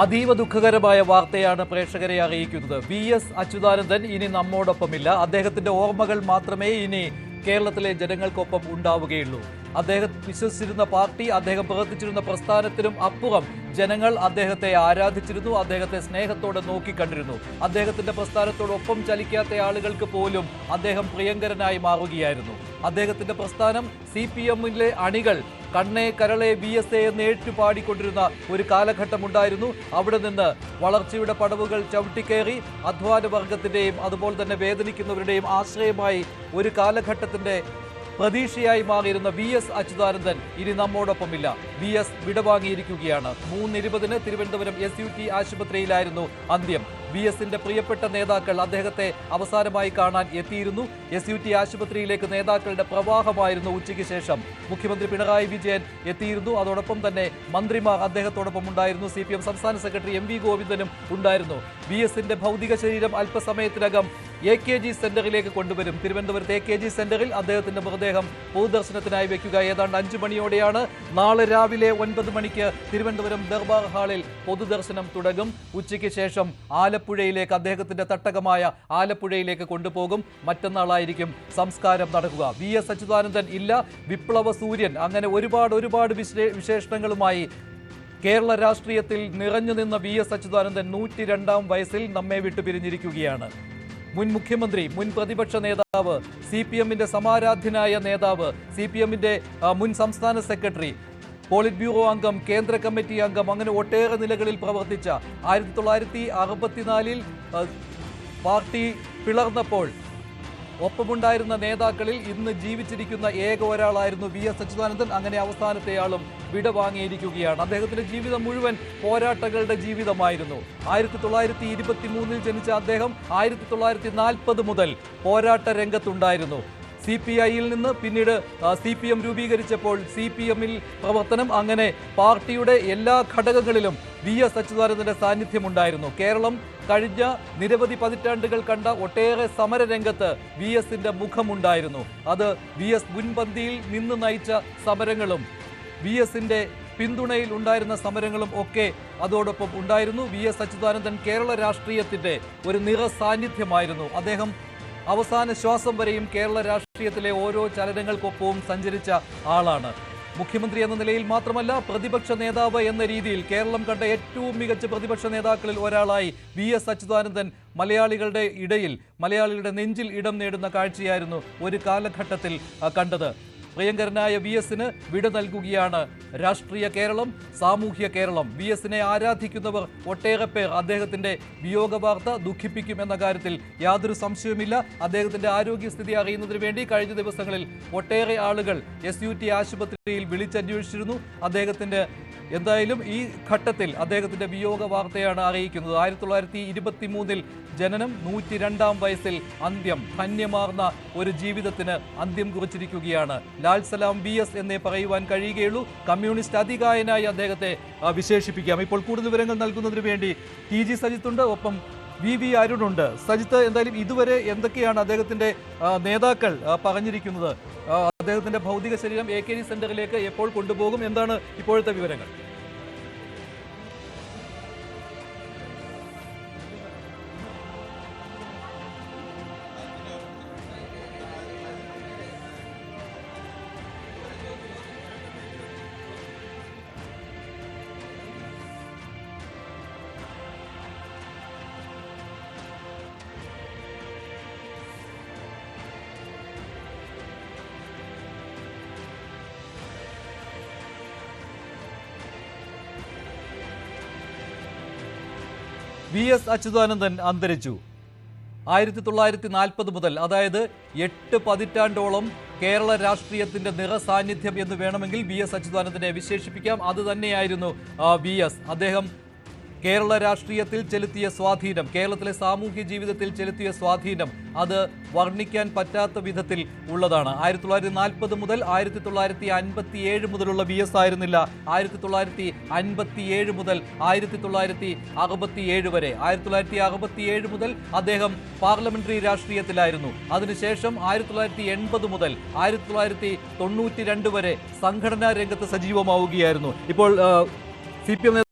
അതീവ ദുഃഖകരമായ വാർത്തയാണ് പ്രേക്ഷകരെ അറിയിക്കുന്നത്. വി.എസ്. അച്യുതാനന്ദൻ ഇനി നമ്മോടൊപ്പമില്ല. അദ്ദേഹത്തിന്റെ ഓർമ്മകൾ മാത്രമേ ഇനി കേരളത്തിലെ ജനങ്ങൾക്കൊപ്പം ഉണ്ടാവുകയുള്ളൂ. അദ്ദേഹം വിശ്വസിച്ചിരുന്ന പാർട്ടി, അദ്ദേഹം പ്രവർത്തിച്ചിരുന്ന പ്രസ്ഥാനത്തിനും അപ്പുറം ജനങ്ങൾ അദ്ദേഹത്തെ ആരാധിച്ചിരുന്നു, അദ്ദേഹത്തെ സ്നേഹത്തോടെ നോക്കിക്കണ്ടിരുന്നു. അദ്ദേഹത്തിന്റെ പ്രസ്ഥാനത്തോടൊപ്പം ചലിക്കാത്ത ആളുകൾക്ക് പോലും അദ്ദേഹം പ്രിയങ്കരനായി മാറുകയായിരുന്നു. അദ്ദേഹത്തിന്റെ പ്രസ്ഥാനം CPM-ലെ അണികൾ കണ്ണേ കരളെ VSA എന്ന് ഏറ്റുപാടിക്കൊണ്ടിരുന്ന ഒരു കാലഘട്ടമുണ്ടായിരുന്നു. അവിടെ നിന്ന് വളർച്ചയുടെ പടവുകൾ ചവിട്ടിക്കയറി അധ്വാന വർഗത്തിന്റെയും അതുപോലെ തന്നെ വേദനിക്കുന്നവരുടെയും ആശ്രയമായി ഒരു കാലഘട്ടത്തിന്റെ പ്രതീക്ഷയായി മാറിയിരുന്ന വി.എസ്. അച്യുതാനന്ദൻ ഇനി നമ്മോടൊപ്പമില്ല. വി.എസ്. വിടവാങ്ങിയിരിക്കുകയാണ്. 3:20 തിരുവനന്തപുരം SUT ആശുപത്രിയിലായിരുന്നു അന്ത്യം. വി.എസിന്റെ പ്രിയപ്പെട്ട നേതാക്കൾ അദ്ദേഹത്തെ അവസാനമായി കാണാൻ എത്തിയിരുന്നു. SUT ആശുപത്രിയിലേക്ക് നേതാക്കളുടെ പ്രവാഹമായിരുന്നു ഉച്ചയ്ക്ക് ശേഷം. മുഖ്യമന്ത്രി പിണറായി വിജയൻ എത്തിയിരുന്നു. അതോടൊപ്പം തന്നെ മന്ത്രിമാർ അദ്ദേഹത്തോടൊപ്പം ഉണ്ടായിരുന്നു. CPM സംസ്ഥാന സെക്രട്ടറി MV ഗോവിന്ദനും ഉണ്ടായിരുന്നു. വി.എസിന്റെ ഭൗതിക ശരീരം അല്പസമയത്തിനകം AKG സെന്ററിലേക്ക് കൊണ്ടുവരും. തിരുവനന്തപുരത്ത് AKG സെന്ററിൽ അദ്ദേഹത്തിന്റെ മൃതദേഹം പൊതുദർശനത്തിനായി വെക്കുക. ഏതാണ്ട് 5 മണിയോടെയാണ്. നാളെ രാവിലെ 9 മണിക്ക് തിരുവനന്തപുരം ദർബാർ ഹാളിൽ പൊതുദർശനം തുടങ്ങും. ഉച്ചയ്ക്ക് ശേഷം ആലപ്പുഴയിലേക്ക്, അദ്ദേഹത്തിന്റെ തട്ടകമായ ആലപ്പുഴയിലേക്ക് കൊണ്ടുപോകും. മറ്റന്നാളായിരിക്കും സംസ്കാരം നടക്കുക. വി.എസ്. അച്യുതാനന്ദൻ ഇല്ല, വിപ്ലവ സൂര്യൻ, അങ്ങനെ ഒരുപാട് വിശേഷണങ്ങളുമായി കേരള രാഷ്ട്രീയത്തിൽ നിറഞ്ഞു നിന്ന വി.എസ്. അച്യുതാനന്ദൻ 102-ാം വയസ്സിൽ നമ്മെ വിട്ടുപിരിഞ്ഞിരിക്കുകയാണ്. മുൻ മുഖ്യമന്ത്രി, മുൻ പ്രതിപക്ഷ നേതാവ്, CPM-ന്റെ സമാരാധ്യനായ നേതാവ്, CPM-ന്റെ മുൻ സംസ്ഥാന സെക്രട്ടറി, പോളിറ്റ് ബ്യൂറോ അംഗം, കേന്ദ്ര കമ്മിറ്റി അംഗം, അങ്ങനെ ഒട്ടേറെ നിലകളിൽ പ്രവർത്തിച്ച 1964-ൽ പാർട്ടി പിളർന്നപ്പോൾ ഒപ്പമുണ്ടായിരുന്ന നേതാക്കളിൽ ഇന്ന് ജീവിച്ചിരിക്കുന്ന ഏക ഒരാളായിരുന്നു വി.എസ്. അച്യുതാനന്ദൻ. അങ്ങനെ അവസാനത്തെയാളും വിടവാങ്ങിയിരിക്കുകയാണ്. അദ്ദേഹത്തിന്റെ ജീവിതം മുഴുവൻ പോരാട്ടങ്ങളുടെ ജീവിതമായിരുന്നു. 1923-ൽ ജനിച്ച അദ്ദേഹം 1940 മുതൽ പോരാട്ട രംഗത്തുണ്ടായിരുന്നു. CPI-യിൽ നിന്ന് പിന്നീട് CPM രൂപീകരിച്ചപ്പോൾ CPM-ൽ പ്രവർത്തനം, അങ്ങനെ പാർട്ടിയുടെ എല്ലാ ഘടകങ്ങളിലും വി.എസ്. അച്യുതാനന്ദന്റെ സാന്നിധ്യമുണ്ടായിരുന്നു. കേരളം കഴിഞ്ഞ നിരവധി പതിറ്റാണ്ടുകൾ കണ്ട ഒട്ടേറെ സമരരംഗത്ത് വി.എസിന്റെ മുഖമുണ്ടായിരുന്നു. അത് വി.എസ്. മുൻപന്തിയിൽ നിന്ന് നയിച്ച സമരങ്ങളും വി.എസിന്റെ പിന്തുണയിൽ ഉണ്ടായിരുന്ന സമരങ്ങളും ഒക്കെ അതോടൊപ്പം ഉണ്ടായിരുന്നു. വി.എസ്. അച്യുതാനന്ദൻ കേരള രാഷ്ട്രീയത്തിന്റെ ഒരു നിറ സാന്നിധ്യമായിരുന്നു. അദ്ദേഹം അവസാന ശ്വാസം വരെയും കേരള രാഷ്ട്രീയത്തിലെ ഓരോ ചലനങ്ങൾക്കൊപ്പവും സഞ്ചരിച്ച ആളാണ്. മുഖ്യമന്ത്രി എന്ന നിലയിൽ മാത്രമല്ല, പ്രതിപക്ഷ നേതാവ് എന്ന രീതിയിൽ കേരളം കണ്ട ഏറ്റവും മികച്ച പ്രതിപക്ഷ നേതാക്കളിൽ ഒരാളായി വി.എസ്. അച്യുതാനന്ദൻ മലയാളികളുടെ ഇടയിൽ, മലയാളികളുടെ നെഞ്ചിൽ ഇടം നേടുന്ന കാഴ്ചയായിരുന്നു ഒരു കാലഘട്ടത്തിൽ കണ്ടത്. പ്രിയങ്കരനായ വി.എസിന് വിട നൽകുകയാണ് രാഷ്ട്രീയ കേരളം, സാമൂഹ്യ കേരളം. വി.എസിനെ ആരാധിക്കുന്നവർ ഒട്ടേറെ പേർ. അദ്ദേഹത്തിന്റെ വിയോഗ വാർത്ത ദുഃഖിപ്പിക്കുമെന്ന കാര്യത്തിൽ യാതൊരു സംശയവുമില്ല. അദ്ദേഹത്തിന്റെ ആരോഗ്യസ്ഥിതി അറിയുന്നതിന് വേണ്ടി കഴിഞ്ഞ ദിവസങ്ങളിൽ ഒട്ടേറെ ആളുകൾ SUT ആശുപത്രിയിൽ വിളിച്ചന്വേഷിച്ചിരുന്നു. അദ്ദേഹത്തിന്റെ എന്തായാലും ഈ ഘട്ടത്തിൽ അദ്ദേഹത്തിന്റെ വിയോഗ വാർത്തയാണ് അറിയിക്കുന്നത്. 1923-ൽ ജനനം, 102-ാം വയസ്സിൽ അന്ത്യം. ധന്യമാർന്ന ഒരു ജീവിതത്തിന് അന്ത്യം കുറിച്ചിരിക്കുകയാണ്. ലാൽ സലാം വി.എസ്. എന്നേ പറയുവാൻ കഴിയുകയുള്ളൂ. കമ്മ്യൂണിസ്റ്റ് അതികായനായി അദ്ദേഹത്തെ വിശേഷിപ്പിക്കാം. ഇപ്പോൾ കൂടുതൽ വിവരങ്ങൾ നൽകുന്നതിന് വേണ്ടി TG സജിത്തുണ്ട്, ഒപ്പം VV അരുണുണ്ട്. സജിത്ത്, എന്തായാലും ഇതുവരെ എന്തൊക്കെയാണ് അദ്ദേഹത്തിന്റെ നേതാക്കൾ പറഞ്ഞിരിക്കുന്നത്? അദ്ദേഹത്തിന്റെ ഭൗതിക ശരീരം AKG സെന്ററിലേക്ക് എപ്പോൾ കൊണ്ടുപോകും? എന്താണ് ഇപ്പോഴത്തെ വിവരങ്ങൾ? വി.എസ്. അച്യുതാനന്ദൻ അന്തരിച്ചു. 1940 മുതൽ, അതായത് 8 പതിറ്റാണ്ടോളം കേരള രാഷ്ട്രീയത്തിന്റെ നിറസാന്നിധ്യം എന്ന് വേണമെങ്കിൽ വി.എസ്. അച്യുതാനന്ദനെ വിശേഷിപ്പിക്കാം. അത് തന്നെയായിരുന്നു വി.എസ്. അദ്ദേഹം കേരള രാഷ്ട്രീയത്തിൽ ചെലുത്തിയ സ്വാധീനം, കേരളത്തിലെ സാമൂഹ്യ ജീവിതത്തിൽ ചെലുത്തിയ സ്വാധീനം, അത് വർണ്ണിക്കാൻ പറ്റാത്ത വിധത്തിൽ ഉള്ളതാണ്. 1940 മുതൽ 1957 മുതലുള്ള വി.എസ്. ആയിരുന്നില്ല 1957 മുതൽ 1967 വരെ. 1967 മുതൽ അദ്ദേഹം പാർലമെന്ററി രാഷ്ട്രീയത്തിലായിരുന്നു. അതിനുശേഷം 1980 മുതൽ 1992 വരെ സംഘടനാ രംഗത്ത് സജീവമാവുകയായിരുന്നു. ഇപ്പോൾ CPM